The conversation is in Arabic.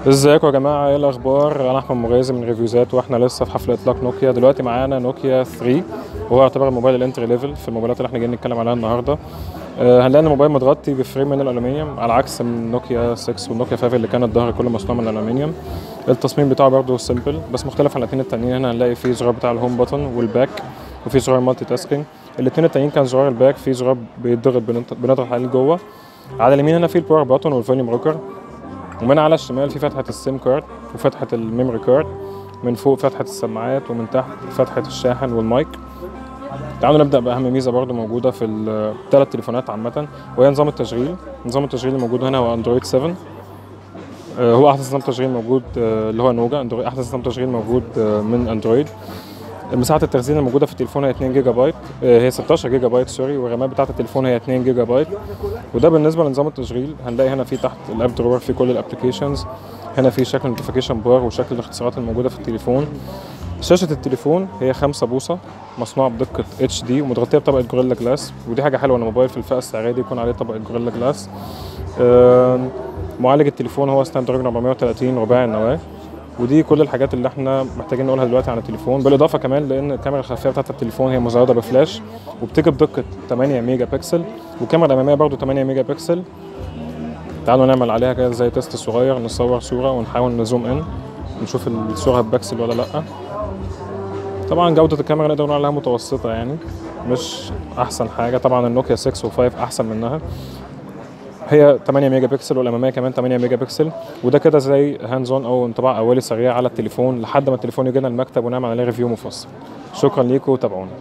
ازيكم يا جماعه، ايه الاخبار؟ انا احمد مغازي من ريفيوزات، واحنا لسه في حفله اطلاق نوكيا. دلوقتي معانا نوكيا 3 وهو يعتبر الموبايل الانتري ليفل في الموبايلات اللي احنا جايين نتكلم عليها النهارده. هنلاقي ان الموبايل متغطي بفريم من الالومنيوم على عكس من نوكيا 6 والنوكيا 5 اللي كان الظهر كله مصنوع من الالومنيوم. التصميم بتاعه برضه سيمبل بس مختلف عن الاثنين التانيين. هنا هنلاقي فيه زرار بتاع الهوم بutton والباك، وفي زرار مالتي تاسكينج. الاثنين التانيين كان زرار الباك فيه زرار بيتضغط بنضغط عليه لجوه. على اليمين هنا في الباور بutton والفوليوم روكر، ومن على الشمال في فتحة السيم كارد وفتحة الميموري كارد، من فوق فتحة السماعات، ومن تحت فتحة الشاحن والمايك. تعالوا نبدأ بأهم ميزة برضو موجودة في الثلاث تليفونات عامة، وهي نظام التشغيل. نظام التشغيل الموجود هنا هو اندرويد 7. هو أحدث نظام تشغيل موجود، اللي هو نوجا أحدث نظام تشغيل موجود من اندرويد. مساحة التخزين الموجودة في التليفون هي 2 جيجا بايت، هي 16 جيجا بايت سوري، والرامات بتاعة التليفون هي 2 جيجا بايت. وده بالنسبة لنظام التشغيل. هنلاقي هنا في تحت الاب درور في كل الابلكيشنز. هنا في شكل نوتيفيكيشن بار وشكل الاختصارات الموجودة في التليفون. شاشة التليفون هي 5 بوصة مصنوعة بدقة HD ومتغطية بطبقة جوريلا جلاس، ودي حاجة حلوة ان الموبايل في الفئة السعرية دي يكون عليه طبقة جوريلا جلاس. معالج التليفون هو سناب دراجون 430 رباعي النواة. ودي كل الحاجات اللي احنا محتاجين نقولها دلوقتي عن التليفون، بالاضافه كمان لان الكاميرا الخلفيه بتاعت التليفون هي مزوده بفلاش وبتيجي بدقه 8 ميجا بكسل، والكاميرا الاماميه برضو 8 ميجا بكسل. تعالوا نعمل عليها كده زي تيست صغير، نصور صوره ونحاول نزوم ان نشوف الصوره ببكسل ولا لا. طبعا جوده الكاميرا نقدر نقول عليها متوسطه، يعني مش احسن حاجه. طبعا النوكيا 6 و5 احسن منها، هي 8 ميجا بكسل والاماميه كمان 8 ميجا بكسل. وده كده زي هاندز اون او انطباع اولي سريع على التليفون لحد ما التليفون يجي لنا المكتب ونعمل عليه ريفيو مفصل. شكرا ليكم وتابعونا.